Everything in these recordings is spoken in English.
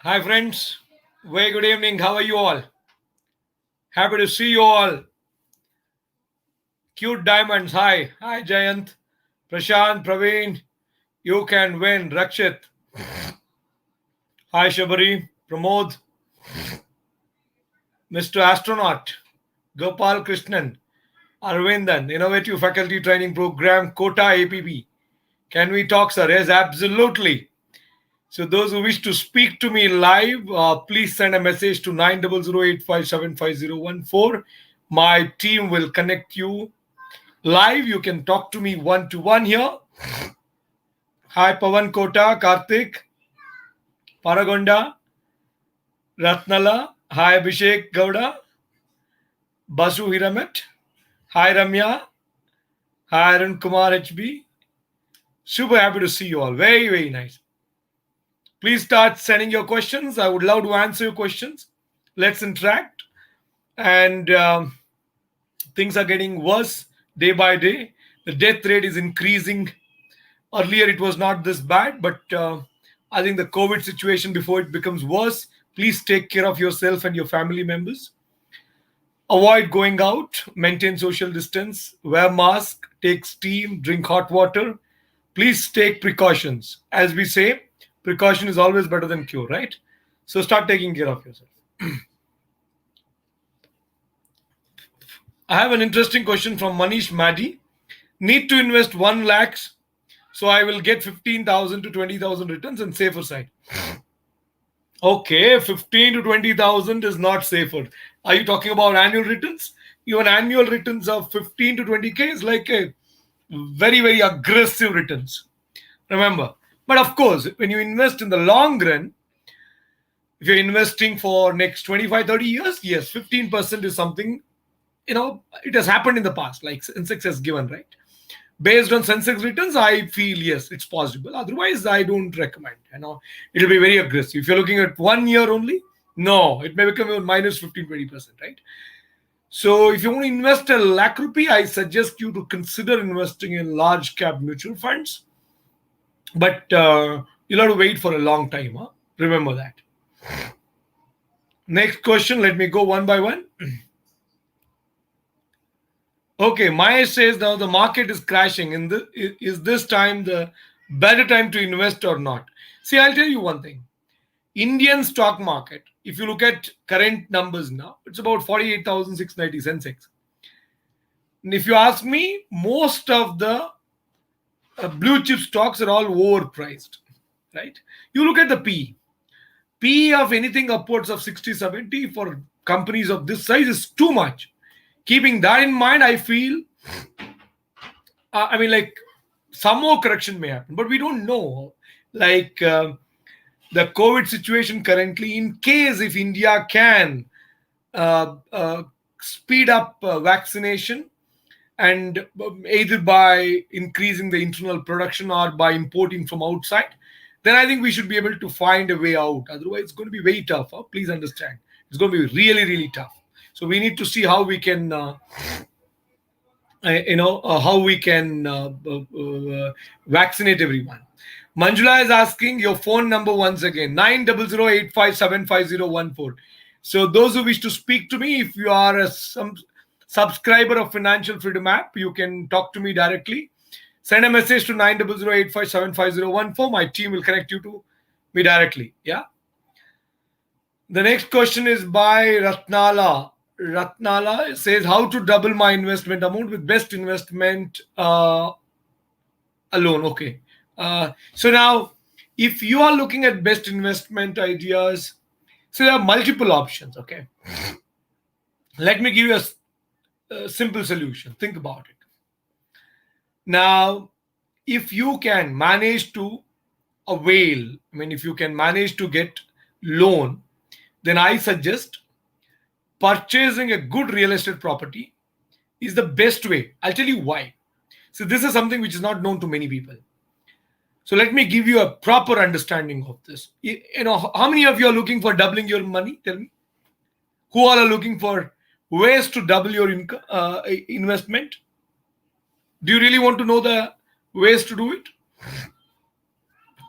Hi, friends. Very good evening. How are you all? Happy to see you all. Cute diamonds. Hi. Hi, Jayant. Prashant, Praveen. You can win. Rakshit. Hi, Shabari. Pramod. Mr. Astronaut. Gopal Krishnan. Arvindan. Innovative Faculty Training Program. Kota APP. Can we talk, sir? Yes, absolutely. So those who wish to speak to me live, please send a message to 9008575014. My team will connect you live. You can talk to me one-to-one here. Hi, Pavan Kota, Karthik, Paragonda, Ratnala. Hi, Abhishek Gowda, Basu Hiramet. Hi, Ramya. Hi, Arun Kumar HB. Super happy to see you all. Very, very nice. Please start sending your questions. I would love to answer your questions. Let's interact. And things are getting worse day by day. The death rate is increasing. Earlier, it was not this bad, but I think the COVID situation, before it becomes worse, please take care of yourself and your family members. Avoid going out, maintain social distance, wear mask, take steam, drink hot water. Please take precautions. As we say, precaution is always better than cure, right? So start taking care of yourself. I have an interesting question from Manish Maddy. Need to invest 1 lakhs, so I will get 15,000 to 20,000 returns and safer side. Okay, 15 to 20,000 is not safer. Are you talking about annual returns? Even annual returns of 15 to 20k is like a very, very aggressive returns. Remember. But of course, when you invest in the long run, if you're investing for next 25, 30 years, yes, 15% is something, it has happened in the past, like Sensex has given, right? Based on Sensex returns, I feel yes, it's possible. Otherwise, I don't recommend. It'll be very aggressive. If you're looking at 1 year only, no, it may become minus 15, 20%, right? So if you want to invest a lakh rupee, I suggest you to consider investing in large cap mutual funds. But you'll have to wait for a long time. Huh? Remember that. Next question. Let me go one by one. Okay, Maya says now the market is crashing. Is this time the better time to invest or not? See, I'll tell you one thing. Indian stock market, if you look at current numbers now, it's about 48,690 Sensex. And if you ask me, most of the blue chip stocks are all overpriced, right? You look at the P of anything upwards of 60, 70 for companies of this size is too much. Keeping that in mind, I feel, like some more correction may happen, but we don't know. Like the COVID situation currently, in case if India can speed up vaccination and either by increasing the internal production or by importing from outside, then I think we should be able to find a way out. Otherwise, it's going to be very tough. Huh? Please understand. It's going to be really, really tough. So we need to see how we can, vaccinate everyone. Manjula is asking your phone number once again, 9008575014. So those who wish to speak to me, if you are some subscriber of Financial Freedom app, you can talk to me directly. Send a message to 9008575014. My team will connect you to me directly. Yeah. The next question is by Ratnala. Ratnala says how to double my investment amount with best investment alone. Okay. So now, if you are looking at best investment ideas, so there are multiple options. Okay. Let me give you a simple solution. Think about it. Now, if you can manage to avail, if you can manage to get loan, then I suggest purchasing a good real estate property is the best way. I'll tell you why. So this is something which is not known to many people. So let me give you a proper understanding of this. How many of you are looking for doubling your money? Tell me. Who all are looking for ways to double your investment? Do you really want to know the ways to do it?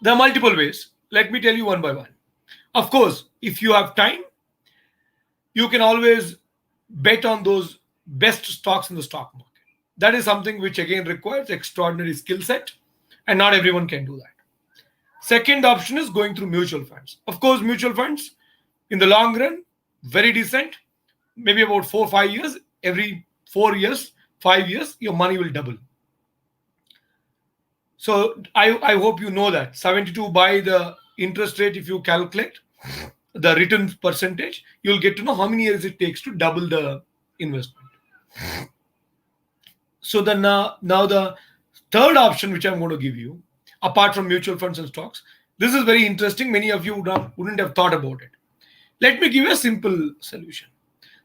There are multiple ways. Let me tell you one by one. Of course, if you have time, you can always bet on those best stocks in the stock market. That is something which again requires extraordinary skill set, and not everyone can do that. Second option is going through mutual funds. Of course, mutual funds in the long run, very decent. Maybe about 4 or 5 years, every 4 years, 5 years, your money will double. So I hope you know that 72 by the interest rate, if you calculate the return percentage, you'll get to know how many years it takes to double the investment. So then now the third option which I'm going to give you, apart from mutual funds and stocks, this is very interesting. Many of you wouldn't have thought about it. Let me give you a simple solution.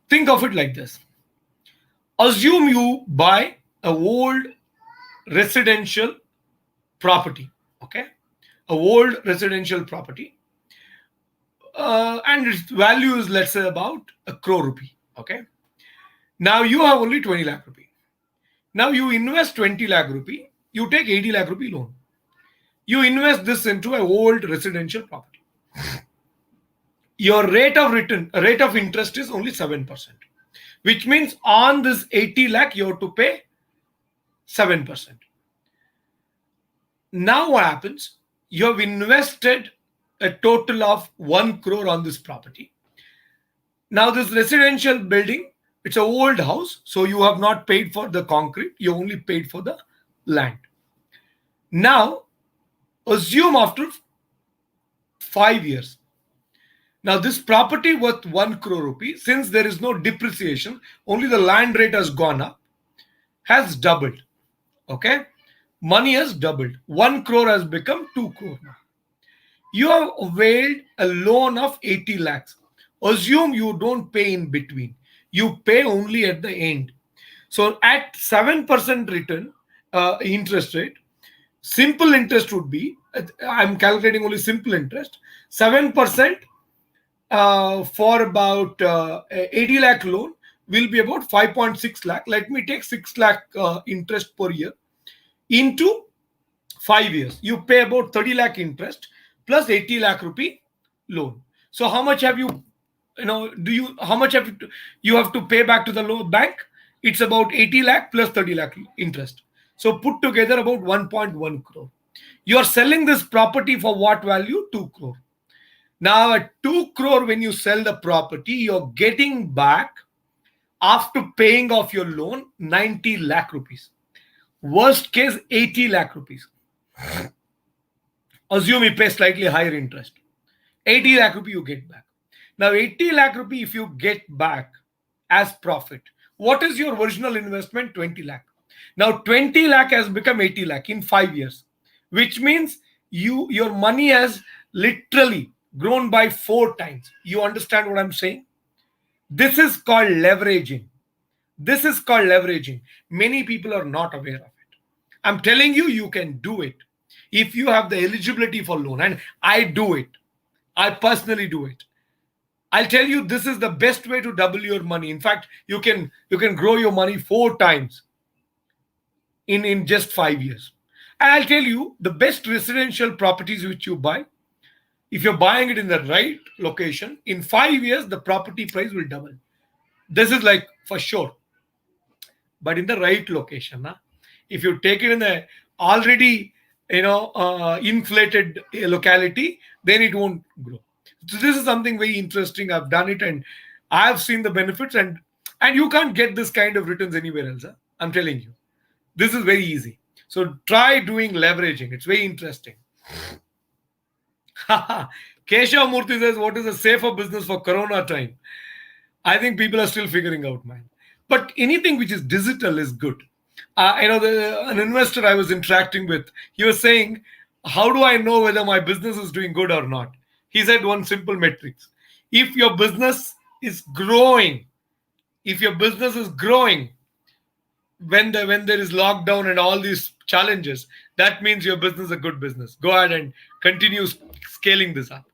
Think of it like this. Assume you buy a old residential property, okay? A old residential property, and its value is, let's say, about 1 crore rupee, okay? Now you have only 20 lakh rupee. Now you invest 20 lakh rupee, you take 80 lakh rupee loan. You invest this into an old residential property. Your rate of interest is only 7%, which means on this 80 lakh, you have to pay 7%. Now what happens? You have invested a total of 1 crore on this property. Now this residential building, it's an old house, so you have not paid for the concrete, you only paid for the land. Now, assume after 5 years. Now this property worth 1 crore rupee, since there is no depreciation, only the land rate has gone up, has doubled. Okay? Money has doubled. 1 crore has become 2 crore now. You have availed a loan of 80 lakhs. Assume you don't pay in between. You pay only at the end. So at 7% return, interest rate, simple interest would be, I'm calculating only simple interest, 7% for about 80 lakh loan will be about 5.6 lakh. Let me take 6 lakh interest per year into 5 years. You pay about 30 lakh interest plus 80 lakh rupee loan. So how much have you, how much have you have to pay back to the bank? It's about 80 lakh plus 30 lakh interest. So put together about 1.1 crore. You are selling this property for what value? 2 crore. Now at 2 crore, when you sell the property, you're getting back, after paying off your loan, 90 lakh rupees. Worst case, 80 lakh rupees. Assume you pay slightly higher interest. 80 lakh rupee you get back. Now 80 lakh rupee if you get back as profit, what is your original investment? 20 lakh. Now 20 lakh has become 80 lakh in 5 years, which means your money has literally grown by 4 times. You understand what I'm saying? This is called leveraging. This is called leveraging. Many people are not aware of it. I'm telling you, you can do it if you have the eligibility for loan, and I do it. I personally do it. I'll tell you, this is the best way to double your money. In fact, you can grow your money 4 times in just 5 years. And I'll tell you, the best residential properties which you buy, if you're buying it in the right location, in 5 years, the property price will double. This is like for sure. But in the right location, if you take it in a already inflated locality, then it won't grow. So this is something very interesting. I've done it and I've seen the benefits, and you can't get this kind of returns anywhere else. I'm telling you, this is very easy. So try doing leveraging. It's very interesting. Keshav Murthy says, what is a safer business for Corona time? I think people are still figuring out, man. But anything which is digital is good. An investor I was interacting with, he was saying, how do I know whether my business is doing good or not? He said one simple metric. If your business is growing, when there is lockdown and all these challenges, that means your business is a good business. Go ahead and continue scaling this up.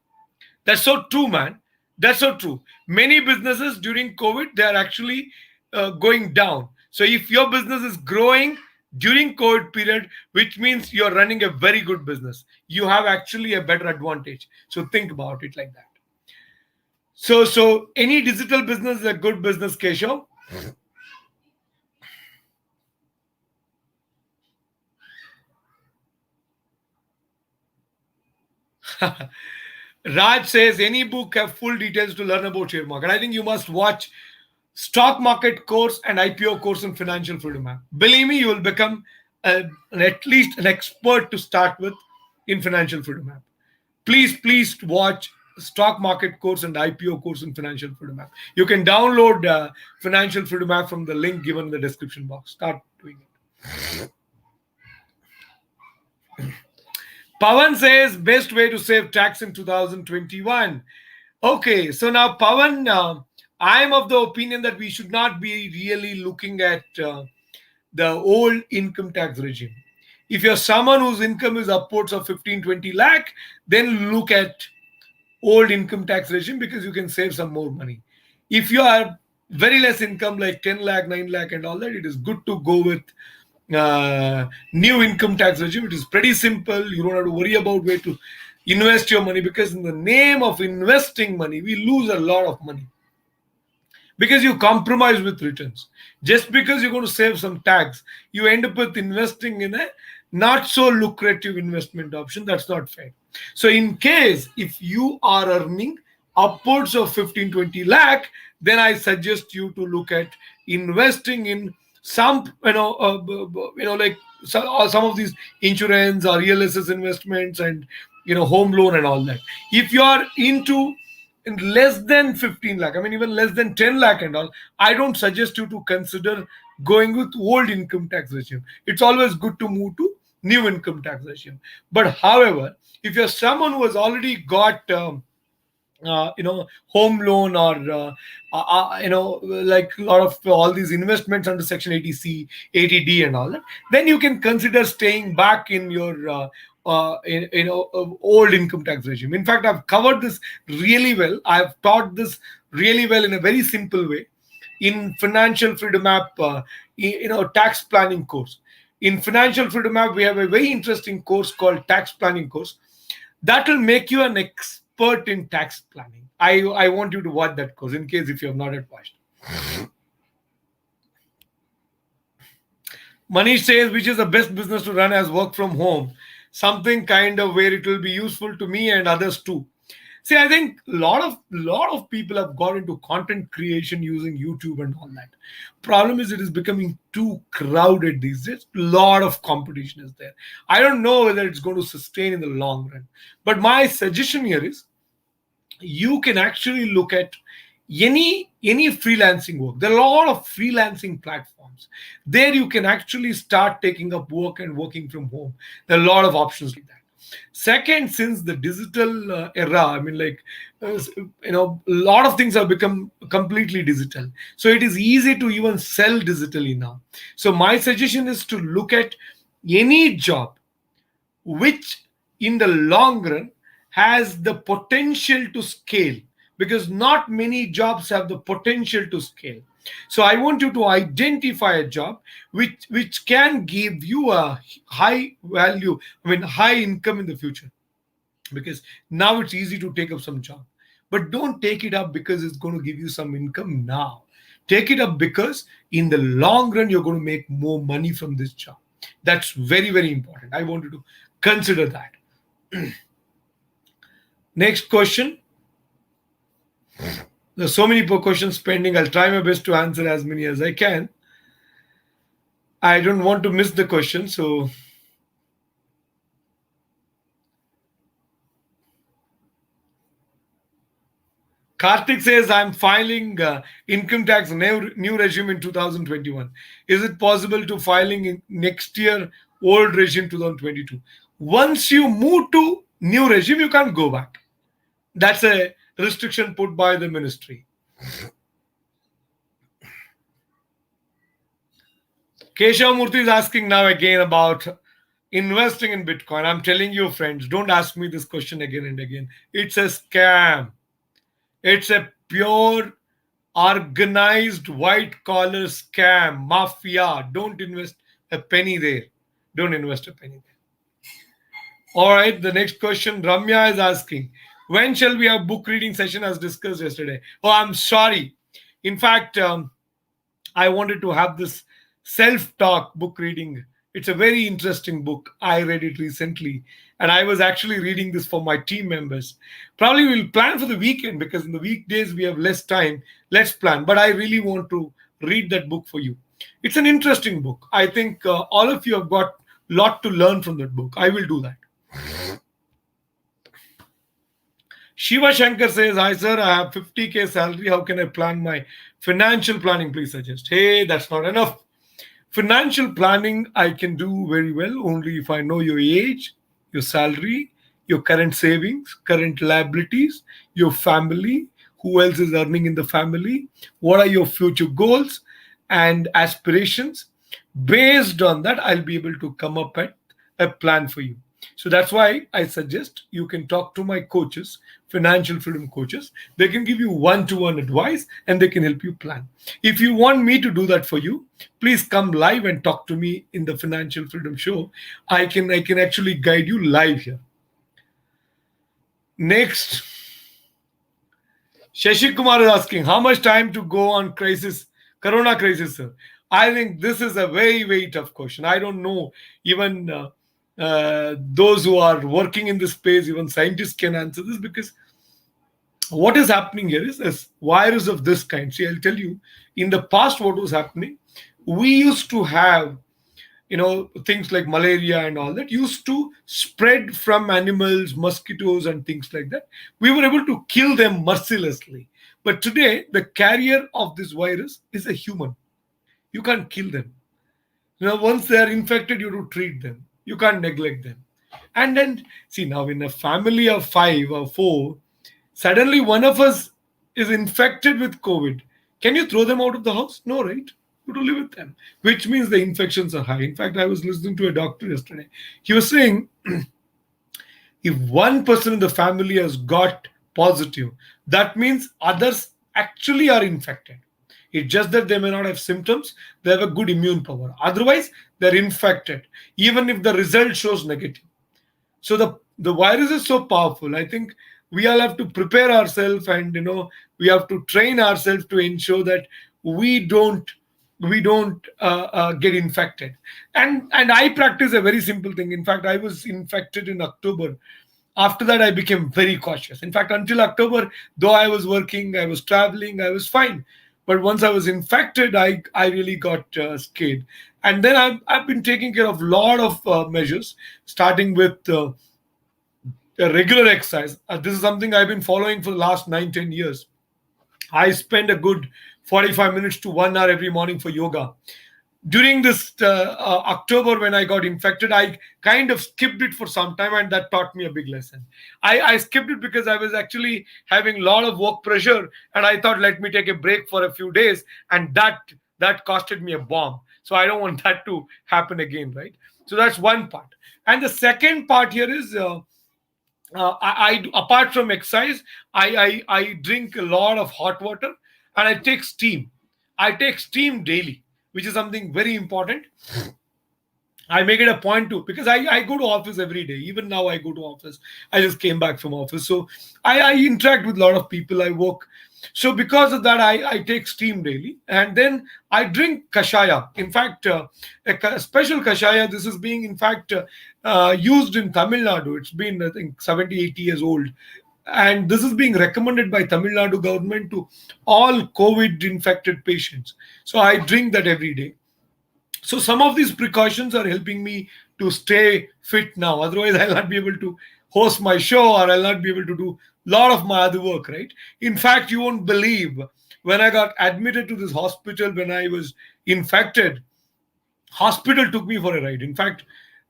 That's so true, man. That's so true. Many businesses during COVID, they are actually going down. So if your business is growing during COVID period, which means you're running a very good business, you have actually a better advantage. So think about it like that. So any digital business is a good business, Keshav. Raj says any book have full details to learn about share market. I think you must watch stock market course and IPO course in financial freedom app. Believe me, you will become at least an expert to start with in financial freedom app. Please watch stock market course and IPO course in financial freedom app. You can download financial freedom app from the link given in the description box. Start doing it. Pawan says best way to save tax in 2021. Okay, so now Pavan, I'm of the opinion that we should not be really looking at the old income tax regime. If you're someone whose income is upwards of 15, 20 lakh, then look at old income tax regime because you can save some more money. If you are very less income like 10 lakh, 9 lakh and all that, it is good to go with new income tax regime. It is pretty simple. You don't have to worry about where to invest your money because in the name of investing money, we lose a lot of money because you compromise with returns. Just because you're going to save some tax, you end up with investing in a not so lucrative investment option. That's not fair. So in case if you are earning upwards of 15, 20 lakh, then I suggest you to look at investing in some like some of these insurance or real estate investments and home loan and all that. If you are into less than 15 lakh, I mean even less than 10 lakh and all, I don't suggest you to consider going with old income tax regime. It's always good to move to new income tax regime. But however, if you're someone who has already got home loan or like a lot of all these investments under section 80C, 80D and all that, then you can consider staying back in your old income tax regime. In fact, I've covered this really well. I've taught this really well in a very simple way in financial freedom app tax planning course. In financial freedom app we have a very interesting course called tax planning course that will make you an expert in tax planning. I want you to watch that course in case if you have not yet watched. Manish says, which is the best business to run as work from home? Something kind of where it will be useful to me and others too. See, I think lot of people have got into content creation using YouTube and all that. Problem is, it is becoming too crowded these days. Lot of competition is there. I don't know whether it's going to sustain in the long run. But my suggestion here is, you can actually look at any freelancing work. There are a lot of freelancing platforms. There you can actually start taking up work and working from home. There are a lot of options like that. Second, since the digital era, I mean, like, a lot of things have become completely digital. So it is easy to even sell digitally now. So my suggestion is to look at any job which in the long run has the potential to scale, because not many jobs have the potential to scale. So I want you to identify a job which can give you a high value, I mean high income in the future, because now it's easy to take up some job. But don't take it up because it's going to give you some income now. Take it up because in the long run you're going to make more money from this job. That's very, very important. I want you to consider that. Next question. There's so many questions pending. I'll try my best to answer as many as I can. I don't want to miss the question. So Karthik says, I'm filing income tax new regime in 2021. Is it possible to filing in next year old regime 2022? Once you move to new regime, you can't go back. That's a restriction put by the ministry. Keshav Murthy is asking now again about investing in Bitcoin. I'm telling you, friends, don't ask me this question again and again. It's a scam. It's a pure organized white collar scam, mafia. Don't invest a penny there. Don't invest a penny there. All right, the next question Ramya is asking, When shall we have book reading session as discussed yesterday? Oh, I'm sorry. In fact, I wanted to have this self-talk book reading. It's a very interesting book. I read it recently, and I was actually reading this for my team members. Probably we'll plan for the weekend because in the weekdays we have less time. Let's plan. But I really want to read that book for you. It's an interesting book. I think all of you have got a lot to learn from that book. I will do that. Shiva Shankar says, "Hi sir, I have 50K salary. How can I plan my financial planning? Please suggest." Hey, that's not enough. Financial planning I can do very well only if I know your age, your salary, your current savings, current liabilities, your family, who else is earning in the family, what are your future goals and aspirations. Based on that, I'll be able to come up with a plan for you. So that's why I suggest you can talk to my coaches, financial freedom coaches. They can give you one-to-one advice and they can help you plan. If you want me to do that for you, please come live and talk to me in the Financial Freedom Show. I can actually guide you live here. Next, Shashi Kumar is asking, how much time to go on Corona crisis, sir? I think this is a very, very tough question. I don't know. Even those who are working in this space, even scientists can answer this, because what is happening here is this virus of this kind. See, I'll tell you, in the past, what was happening, we used to have, things like malaria and all that used to spread from animals, mosquitoes, and things like that. We were able to kill them mercilessly. But today, the carrier of this virus is a human. You can't kill them. Once they are infected, you have to treat them. You can't neglect them. And then, see, now in a family of 5 or 4, suddenly one of us is infected with COVID. Can you throw them out of the house? No, right? You have to live with them, which means the infections are high. In fact, I was listening to a doctor yesterday. He was saying, if one person in the family has got positive, that means others actually are infected. It's just that they may not have symptoms. They have a good immune power. Otherwise, they're infected, even if the result shows negative. So the virus is so powerful. I think we all have to prepare ourselves, and we have to train ourselves to ensure that we don't get infected. And I practice a very simple thing. In fact, I was infected in October. After that, I became very cautious. In fact, until October, though I was working, I was traveling, I was fine. But once I was infected, I really got scared. And then I've been taking care of a lot of measures, starting with a regular exercise. This is something I've been following for the last 9-10 years. I spend a good 45 minutes to 1 hour every morning for yoga. During this October, when I got infected, I kind of skipped it for some time, and that taught me a big lesson. I skipped it because I was actually having a lot of work pressure, and I thought, let me take a break for a few days, and that costed me a bomb. So I don't want that to happen again, right? So that's one part. And the second part here is, I apart from exercise, I drink a lot of hot water, and I take steam. I take steam daily, which is something very important. I make it a point to, because I go to office every day. Even now I go to office. I just came back from office. So I interact with a lot of people. I work. So because of that, I take steam daily. And then I drink kashaya. In fact, a special kashaya, this is being, in fact, used in Tamil Nadu. It's been, I think, 70, 80 years old. And this is being recommended by Tamil Nadu government to all COVID infected patients. So I drink that every day. So some of these precautions are helping me to stay fit now. Otherwise, I'll not be able to host my show, or I'll not be able to do a lot of my other work, right? In fact, you won't believe, when I got admitted to this hospital when I was infected, hospital took me for a ride. In fact,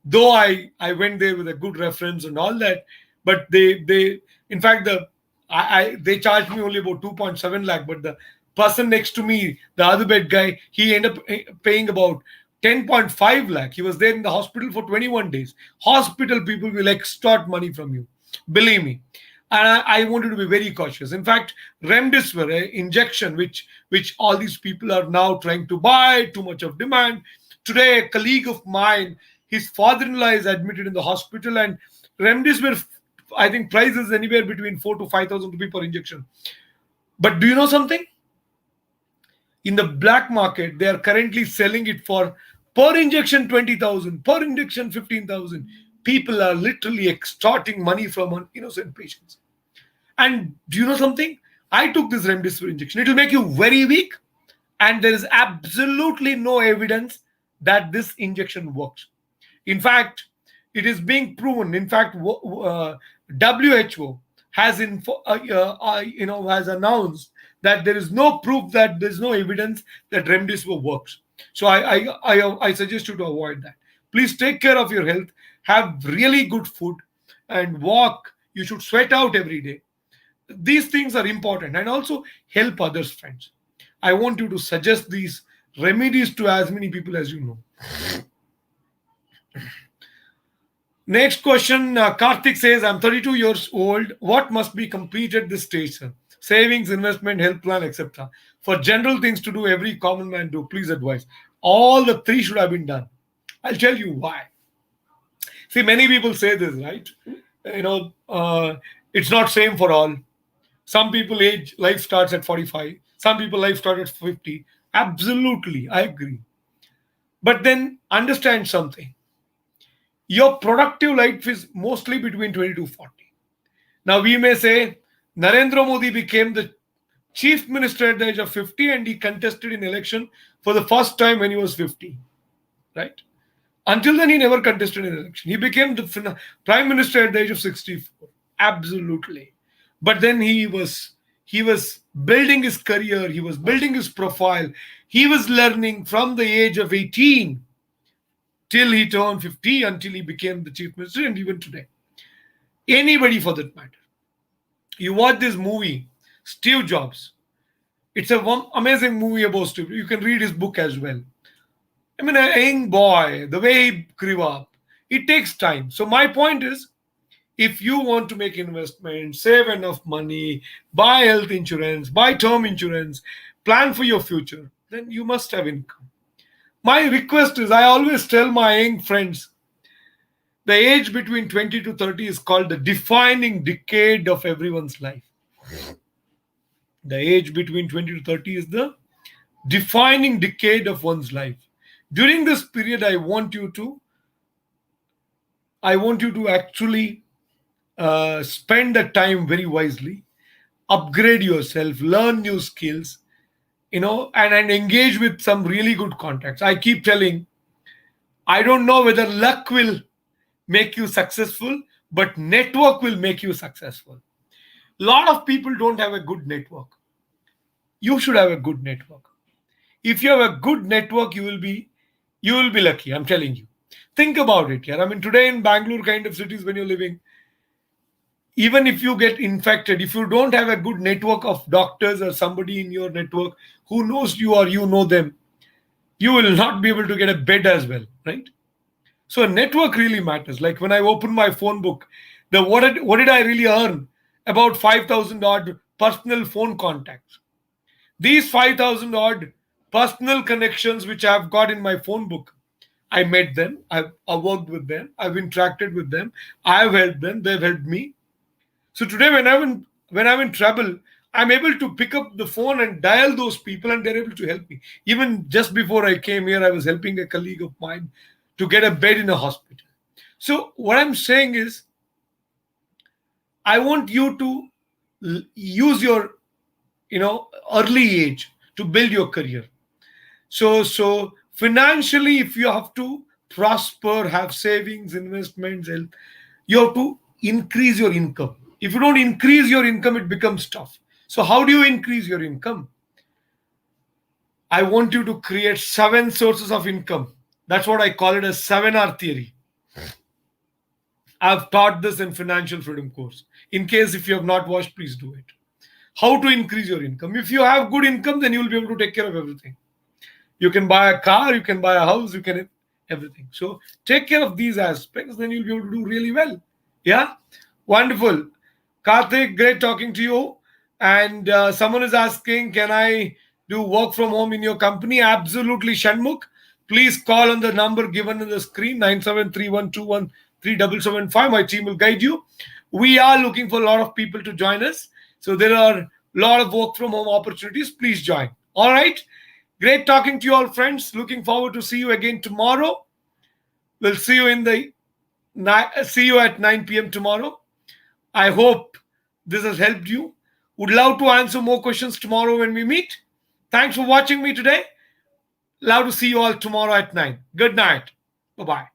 though I went there with a good reference and all that, but they in fact, they charged me only about 2.7 lakh, but the person next to me, the other bed guy, he ended up paying about 10.5 lakh. He was there in the hospital for 21 days. Hospital people will extort money from you. Believe me. And I wanted to be very cautious. In fact, remdesivir injection, which all these people are now trying to buy, too much of demand. Today, a colleague of mine, his father-in-law is admitted in the hospital, and remdesivir I think price is anywhere between 4 to 5,000 rupees per injection. But do you know something? In the black market, they are currently selling it for per injection 20,000, per injection 15,000. People are literally extorting money from innocent patients. And do you know something? I took this remdesivir injection. It will make you very weak, and there is absolutely no evidence that this injection works. In fact, it is being proven. In fact, WHO has has announced that there is no proof, that there is no evidence that remdesivir works. So I suggest you to avoid that. Please take care of your health. Have really good food and walk. You should sweat out every day. These things are important, and also help others, friends. I want you to suggest these remedies to as many people as you know. Next question, Karthik says, I'm 32 years old. What must be completed this stage, sir? Savings, investment, health plan, etc. For general things to do, every common man do. Please advise. All the three should have been done. I'll tell you why. See, many people say this, right? It's not same for all. Some people life starts at 45. Some people life starts at 50. Absolutely, I agree. But then understand something. Your productive life is mostly between 20 to 40. Now we may say Narendra Modi became the chief minister at the age of 50, and he contested in election for the first time when he was 50. Right? Until then, he never contested in election. He became the prime minister at the age of 64. Absolutely. But then he was building his career. He was building his profile. He was learning from the age of 18 till he turned 50, until he became the chief minister, and even today. Anybody for that matter. You watch this movie, Steve Jobs. It's an amazing movie about Steve. You can read his book as well. I mean, a young boy, the way he grew up, it takes time. So my point is, if you want to make investments, save enough money, buy health insurance, buy term insurance, plan for your future, then you must have income. My request is, I always tell my young friends, the age between 20 to 30 is called the defining decade of everyone's life. The age between 20 to 30 is the defining decade of one's life. During this period, I want you to actually spend the time very wisely, upgrade yourself, learn new skills, and engage with some really good contacts. I keep telling, I don't know whether luck will make you successful, but network will make you successful. A lot of people don't have a good network. You should have a good network. If you have a good network, you will be lucky. I'm telling you. Think about it. Yeah, I mean, today in Bangalore kind of cities, when you're living, even if you get infected, if you don't have a good network of doctors or somebody in your network who knows you or you know them, you will not be able to get a bed as well, right? So a network really matters. Like when I open my phone book, what did I really earn? About 5,000 odd personal phone contacts. These 5,000 odd personal connections which I've got in my phone book, I met them, I've worked with them, I've interacted with them, I've helped them, they've helped me. So today when I'm in trouble, I'm able to pick up the phone and dial those people, and they're able to help me. Even just before I came here, I was helping a colleague of mine to get a bed in a hospital. So what I'm saying is, I want you to use your early age to build your career. So financially, if you have to prosper, have savings, investments, health, you have to increase your income. If you don't increase your income, it becomes tough. So how do you increase your income? I want you to create 7 sources of income. That's what I call it as 7R theory. I've taught this in Financial Freedom course. In case if you have not watched, please do it. How to increase your income. If you have good income, then you will be able to take care of everything. You can buy a car, you can buy a house, you can everything. So take care of these aspects, then you'll be able to do really well. Yeah? Wonderful. Karthik, great talking to you. And someone is asking, can I do work from home in your company? Absolutely, Shanmukh. Please call on the number given on the screen, 9731213775. My team will guide you. We are looking for a lot of people to join us. So there are a lot of work from home opportunities. Please join. All right. Great talking to you all, friends. Looking forward to see you again tomorrow. We'll see you see you at 9 p.m. tomorrow. I hope this has helped you. Would love to answer more questions tomorrow when we meet. Thanks for watching me today. Love to see you all tomorrow at 9. Good night. Bye-bye.